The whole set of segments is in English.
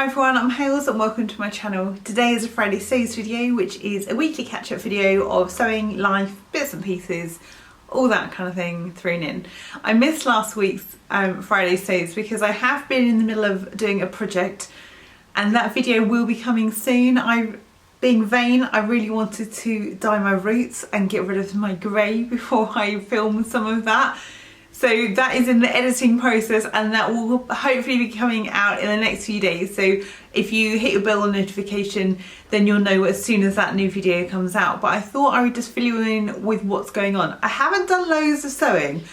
Hi everyone, I'm Hales and welcome to my channel. Today is a Friday Sews video, which is a weekly catch-up video of sewing, life, bits and pieces, all that kind of thing thrown in. I missed last week's Friday Sews because I have been in the middle of doing a project and that video will be coming soon. Being vain, I really wanted to dye my roots and get rid of my grey before I film some of that. So that is in the editing process and that will hopefully be coming out in the next few days. So if you hit your bell notification, then you'll know as soon as that new video comes out. But I thought I would just fill you in with what's going on. I haven't done loads of sewing.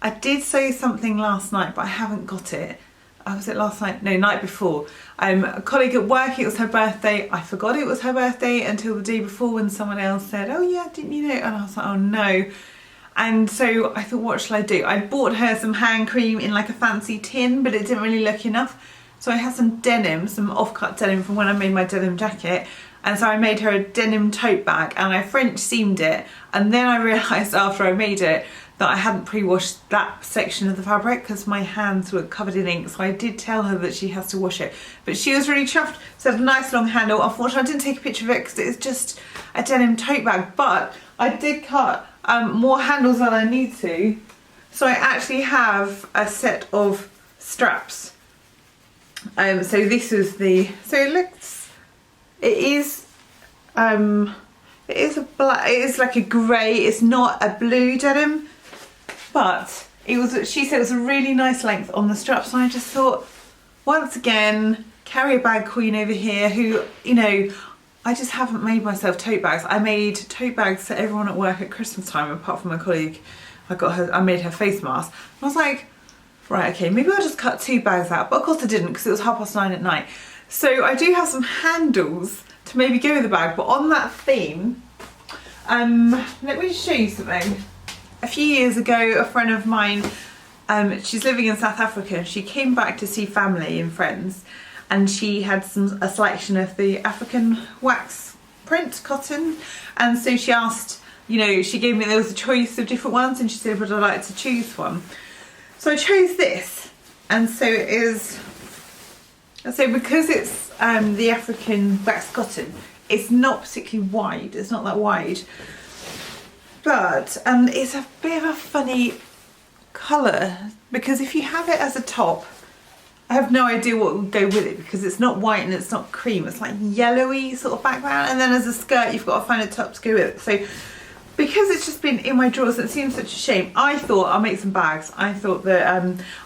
I did sew something last night, but I haven't got it. Was it last night? No, night before. A colleague at work, it was her birthday. I forgot it was her birthday until the day before when someone else said, oh yeah, didn't you know? And I was like, oh no. And so I thought, what shall I do? I bought her some hand cream in like a fancy tin, but it didn't really look enough. So I had some denim, some off-cut denim from when I made my denim jacket. And so I made her a denim tote bag and I French seamed it. And then I realised after I made it that I hadn't pre-washed that section of the fabric because my hands were covered in ink. So I did tell her that she has to wash it. But she was really chuffed. So it had a nice long handle. Unfortunately, I didn't take a picture of it because it's just a denim tote bag. But I did cut more handles than I need to. So I actually have a set of straps. So this is it is a black, it is like a grey, it's not a blue denim, but she said it was a really nice length on the straps, and I just thought, once again, carrier bag queen over here who, you know, I just haven't made myself tote bags. I made tote bags for everyone at work at Christmas time, apart from my colleague. I made her face mask. And I was like, right, okay, maybe I'll just cut 2 bags out. But of course I didn't because it was 9:30 at night. So I do have some handles to maybe go with the bag, but on that theme, let me just show you something. A few years ago, a friend of mine, she's living in South Africa, and she came back to see family and friends, and she had a selection of the African wax print cotton, and so she asked, you know, she gave me, there was a choice of different ones, and she said, would I like to choose one? So I chose this, and so it is, so because it's the African wax cotton, it's not particularly wide, it's not that wide, but it's a bit of a funny colour, because if you have it as a top, I have no idea what would go with it because it's not white and it's not cream, it's like yellowy sort of background, and then as a skirt you've got to find a top to go with it. So because it's just been in my drawers, it seems such a shame. I thought I'll make some bags. I thought that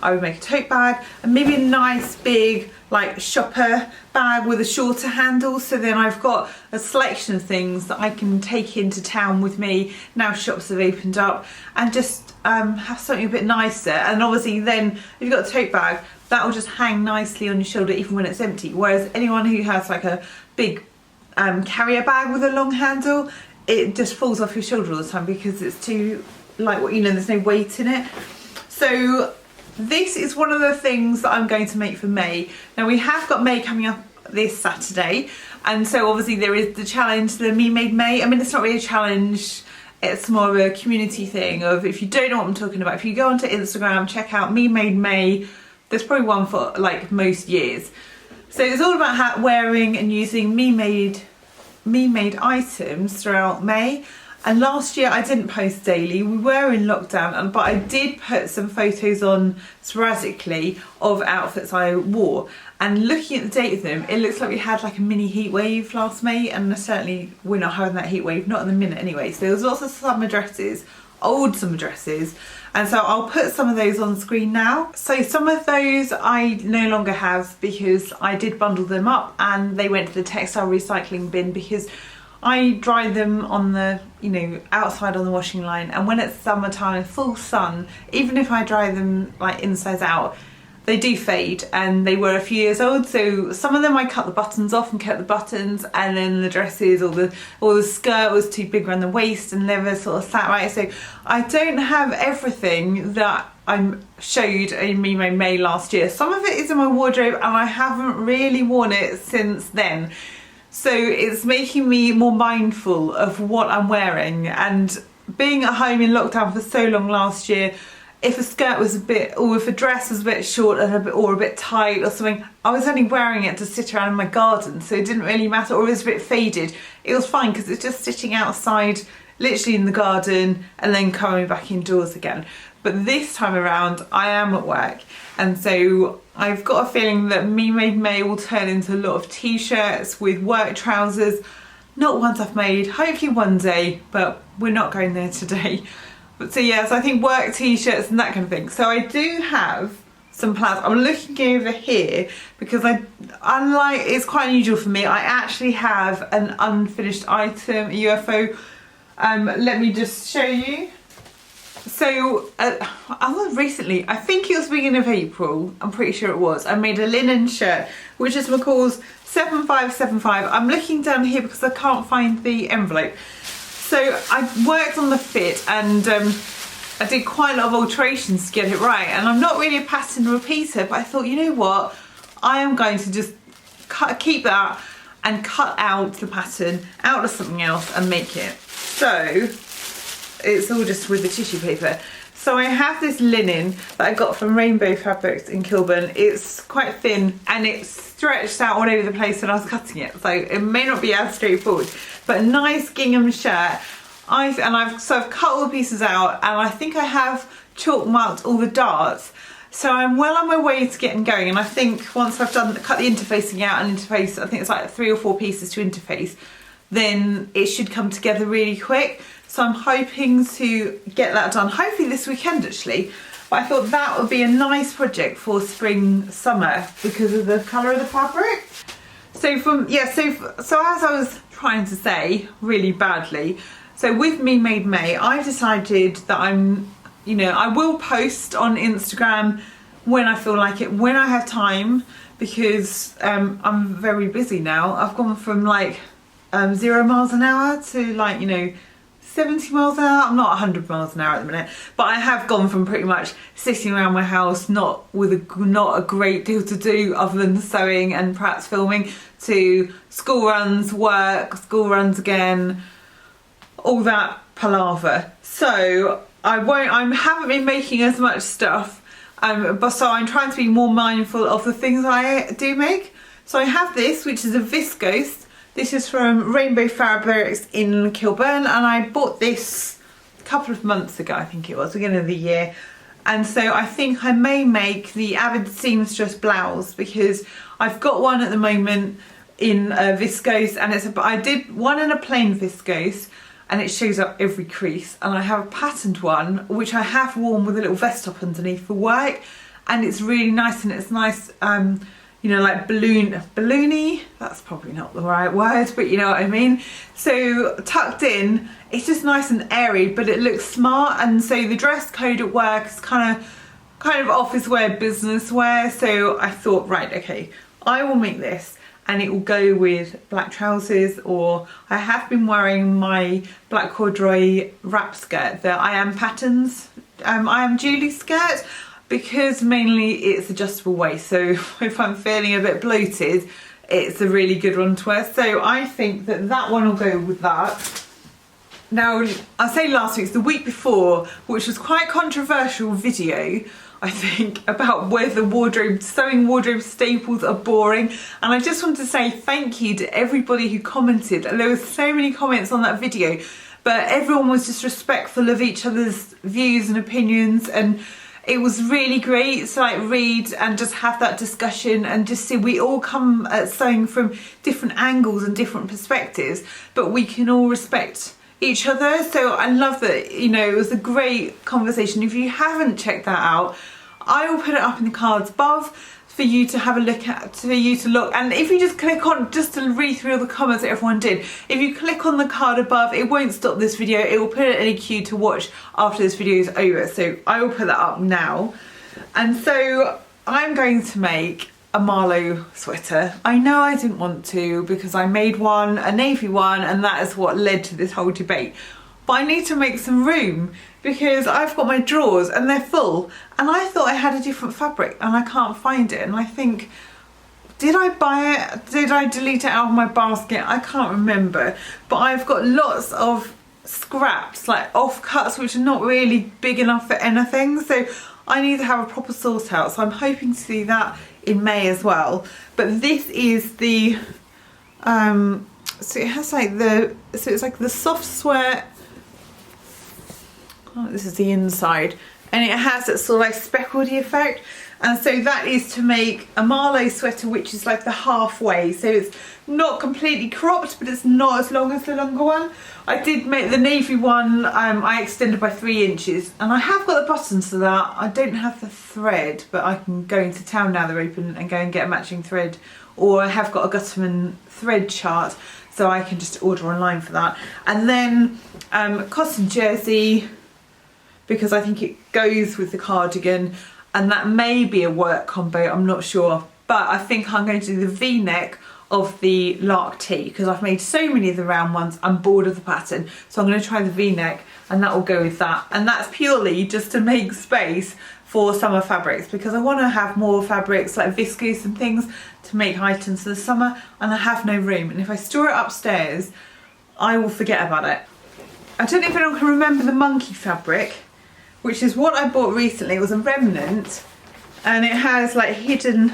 I would make a tote bag and maybe a nice big like shopper bag with a shorter handle, so then I've got a selection of things that I can take into town with me now shops have opened up, and just have something a bit nicer. And obviously then if you've got a tote bag, that will just hang nicely on your shoulder even when it's empty, whereas anyone who has like a big carrier bag with a long handle, it just falls off your shoulder all the time because it's too, like, you know, there's no weight in it. So this is one of the things that I'm going to make for May. Now we have got May coming up this Saturday, and so obviously there is the challenge, the Me Made May. I mean, it's not really a challenge, it's more of a community thing of, if you don't know what I'm talking about, if you go onto Instagram, check out Me Made May. There's probably one for like most years. So it's all about wearing and using me made items throughout May. And last year I didn't post daily, we were in lockdown, but I did put some photos on sporadically of outfits I wore. And looking at the date of them, it looks like we had like a mini heat wave last May, and certainly we're not having that heat wave, not in the minute anyway. So there was lots of summer dresses, old summer dresses, and so I'll put some of those on screen now. So some of those I no longer have because I did bundle them up and they went to the textile recycling bin, because I dry them on the, you know, outside on the washing line, and when it's summertime, full sun, even if I dry them like inside out, they do fade, and they were a few years old, so some of them I cut the buttons off and kept the buttons, and then the dresses or the skirt was too big around the waist and never sort of sat right. So I don't have everything that I showed in Me Made May last year. Some of it is in my wardrobe and I haven't really worn it since then. So it's making me more mindful of what I'm wearing, and being at home in lockdown for so long last year, if a skirt was a bit, or if a dress was a bit short and or a bit tight or something, I was only wearing it to sit around in my garden, so it didn't really matter. Or it was a bit faded, it was fine because it's just sitting outside, literally in the garden, and then coming back indoors again. But this time around, I am at work, and so I've got a feeling that Me Made May will turn into a lot of t-shirts with work trousers. Not ones I've made, hopefully one day, but we're not going there today. But so yeah, so I think work t-shirts and that kind of thing. So I do have some plans. I'm looking over here because unlike, it's quite unusual for me, I actually have an unfinished item, a UFO. Let me just show you. So recently, I think it was beginning of April, I'm pretty sure it was, I made a linen shirt, which is McCall's 7575. I'm looking down here because I can't find the envelope. So I worked on the fit, and I did quite a lot of alterations to get it right, and I'm not really a pattern repeater, but I thought, you know what, I am going to just keep that and cut out the pattern out of something else and make it. So it's all just with the tissue paper. So I have this linen that I got from Rainbow Fabrics in Kilburn. It's quite thin and it's stretched out all over the place when I was cutting it, so it may not be as straightforward, but a nice gingham shirt. I've cut all the pieces out, and I think I have chalk marked all the darts, so I'm well on my way to getting going. And I think once I've cut the interfacing out and interface, I think it's like 3 or 4 pieces to interface, then it should come together really quick. So I'm hoping to get that done, hopefully this weekend actually. But I thought that would be a nice project for spring, summer because of the colour of the fabric. So so as I was trying to say really badly, so with Me Made May, I decided that I will post on Instagram when I feel like it, when I have time, because I'm very busy now. I've gone from like 0 miles an hour to like, 70 miles an hour. I'm not 100 miles an hour at the minute, but I have gone from pretty much sitting around my house not a great deal to do other than sewing and perhaps filming, to school runs, work, school runs again, all that palaver. So I haven't been making as much stuff, but so I'm trying to be more mindful of the things I do make. So I have this, which is a viscose. This is from Rainbow Fabrics in Kilburn, and I bought this a couple of months ago, I think it was, beginning of the year. And so I think I may make the Avid Seamstress blouse, because I've got one at the moment in viscose, and I did one in a plain viscose, and it shows up every crease. And I have a patterned one, which I have worn with a little vest top underneath for work, and it's really nice, and it's nice, like balloony, that's probably not the right word, but you know what I mean. So tucked in, it's just nice and airy, but it looks smart. And so the dress code at work is kind of office wear, business wear. So I thought, right, okay, I will make this, and it will go with black trousers, or I have been wearing my black corduroy wrap skirt, the I Am Patterns, I Am Julie skirt, because mainly it's adjustable waist, so if I'm feeling a bit bloated, it's a really good one to wear. So I think that one will go with that. Now, I say last week's, the week before, which was quite controversial video, I think, about whether sewing wardrobe staples are boring. And I just want to say thank you to everybody who commented. There were so many comments on that video, but everyone was just respectful of each other's views and opinions, and it was really great to like read and just have that discussion and just see we all come at sewing from different angles and different perspectives, but we can all respect each other. So I love that, it was a great conversation. If you haven't checked that out, I will put it up in the cards above for you to have a look at, for you to look. And if you just click on, just to read through all the comments that everyone did, if you click on the card above, it won't stop this video, it will put it in a queue to watch after this video is over. So I will put that up now. And so I'm going to make a Marlow sweater. I know I didn't want to, because I made one, a navy one, and that is what led to this whole debate. But I need to make some room, because I've got my drawers and they're full, and I thought I had a different fabric and I can't find it. And I think, did I buy it? Did I delete it out of my basket? I can't remember. But I've got lots of scraps, like offcuts, which are not really big enough for anything. So I need to have a proper sort out. So I'm hoping to do that in May as well. But this is the, so it has like so it's like the soft sweat. Oh, this is the inside. And it has that sort of like speckledy effect. And so that is to make a Marlow sweater, which is like the halfway. So it's not completely cropped, but it's not as long as the longer one. I did make the navy one, I extended by 3 inches. And I have got the buttons for that. I don't have the thread, but I can go into town now they're open and go and get a matching thread. Or I have got a Gutterman thread chart, so I can just order online for that. And then cotton jersey, because I think it goes with the cardigan. And that may be a work combo, I'm not sure. But I think I'm going to do the V-neck of the lark tee, because I've made so many of the round ones, I'm bored of the pattern. So I'm going to try the V-neck, and that will go with that. And that's purely just to make space for summer fabrics, because I want to have more fabrics like viscose and things to make items for the summer, and I have no room. And if I store it upstairs, I will forget about it. I don't know if anyone can remember the monkey fabric, which is what I bought recently. It was a remnant, and it has like hidden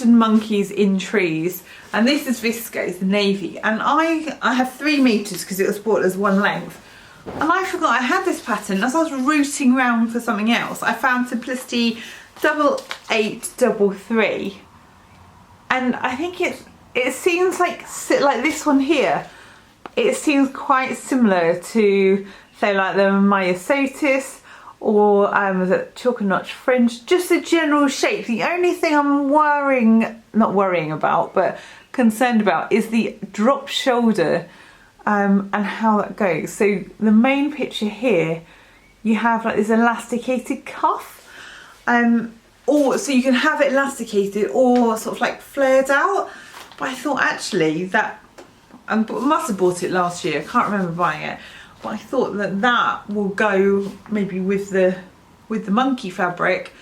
monkeys in trees. And this is viscose, the navy. And I have 3 meters because it was bought as one length. And I forgot I had this pattern. As I was rooting around for something else, I found Simplicity 8833. And I think it seems like this one here. It seems quite similar to, say, like the Myosotis or the chalk and notch fringe, just the general shape. The only thing I'm not worrying about, but concerned about is the drop shoulder and how that goes. So the main picture here, you have like this elasticated cuff, or so you can have it elasticated or sort of like flared out. But I thought actually that, I must have bought it last year, I can't remember buying it. But I thought that will go maybe with the monkey fabric,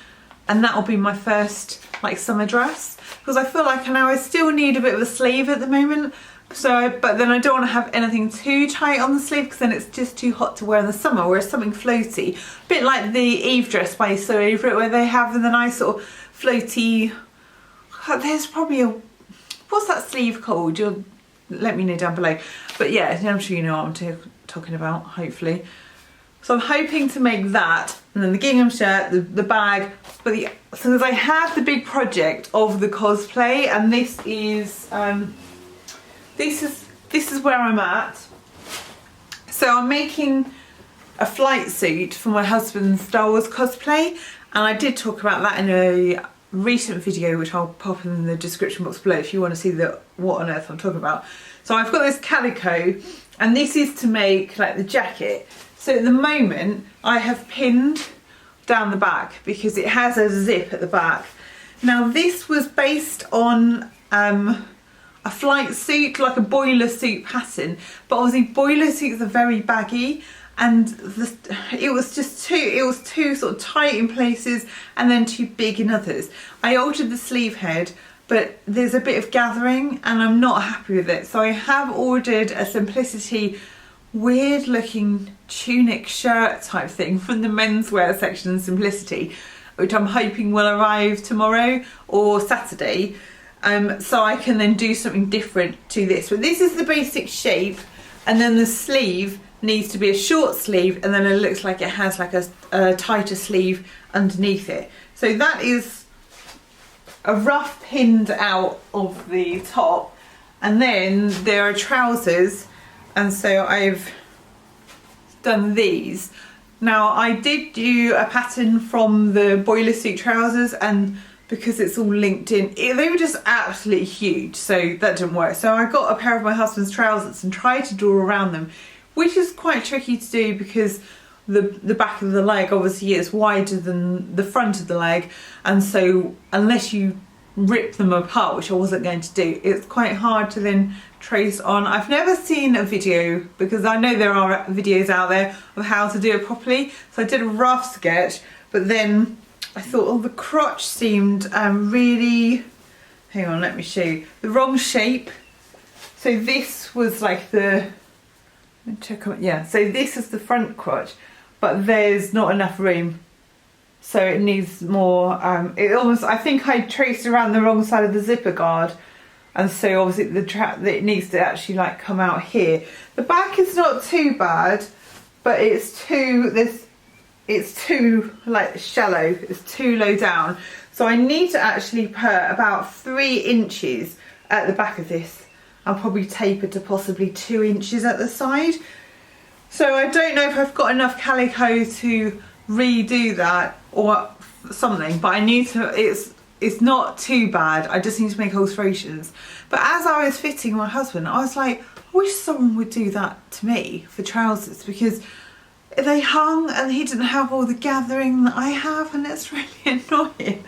and that will be my first like summer dress, because I feel like now I still need a bit of a sleeve at the moment. So, but then I don't want to have anything too tight on the sleeve, because then it's just too hot to wear in the summer. Whereas something floaty, a bit like the Eve dress by So Over It, where they have the nice sort of floaty. There's probably a, what's that sleeve called? You'll let me know down below. But yeah, I'm sure you know what I'm talking about, hopefully. So I'm hoping to make that, and then the gingham shirt, the bag. But so as I have the big project of the cosplay, and this is where I'm at. So I'm making a flight suit for my husband's Star Wars cosplay, and I did talk about that in a recent video, which I'll pop in the description box below if you want to see what on earth I'm talking about. So I've got this calico, and this is to make like the jacket. So at the moment I have pinned down the back because it has a zip at the back. Now this was based on a flight suit, like a boiler suit pattern, but obviously boiler suits are very baggy, and it was too sort of tight in places and then too big in others. I altered the sleeve head, but there's a bit of gathering and I'm not happy with it. So I have ordered a Simplicity weird looking tunic shirt type thing from the menswear section in Simplicity, which I'm hoping will arrive tomorrow or Saturday. So I can then do something different to this. But this is the basic shape, and then the sleeve needs to be a short sleeve, and then it looks like it has like a tighter sleeve underneath it. So that is a rough pinned out of the top, and then there are trousers, and so I've done these. Now I did do a pattern from the boiler suit trousers, and because it's all linked in, they were just absolutely huge, so that didn't work. So I got a pair of my husband's trousers and tried to draw around them, which is quite tricky to do because the back of the leg obviously is wider than the front of the leg, and so unless you rip them apart, which I wasn't going to do, it's quite hard to then trace on. I've never seen a video, because I know there are videos out there of how to do it properly, so I did a rough sketch, but then I thought, oh, the crotch seemed really, hang on, let me show you, the wrong shape. So this was like the check on, yeah, so this is the front crotch, but there's not enough room. So it needs more, it almost, I think I traced around the wrong side of the zipper guard. And so obviously it needs to actually like come out here. The back is not too bad, but it's too like shallow, it's too low down. So I need to actually put about 3 inches at the back of this and probably taper to possibly 2 inches at the side. So I don't know if I've got enough calico to redo that or something, but I need to, it's not too bad. I just need to make alterations. But as I was fitting my husband, I was like, I wish someone would do that to me for trousers, because they hung and he didn't have all the gathering that I have, and it's really annoying.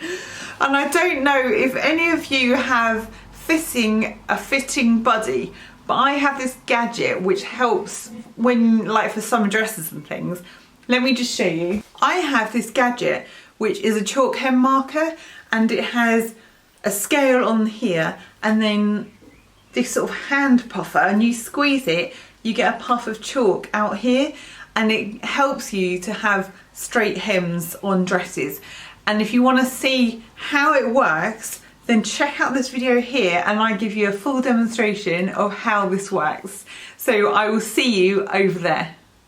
And I don't know if any of you have a fitting buddy, but I have this gadget which helps when, like, for summer dresses and things. Let me just show you. I have this gadget which is a chalk hem marker, and it has a scale on here and then this sort of hand puffer, and you squeeze it, you get a puff of chalk out here, and it helps you to have straight hems on dresses. And if you want to see how it works, then check out this video here and I give you a full demonstration of how this works. So I will see you over there.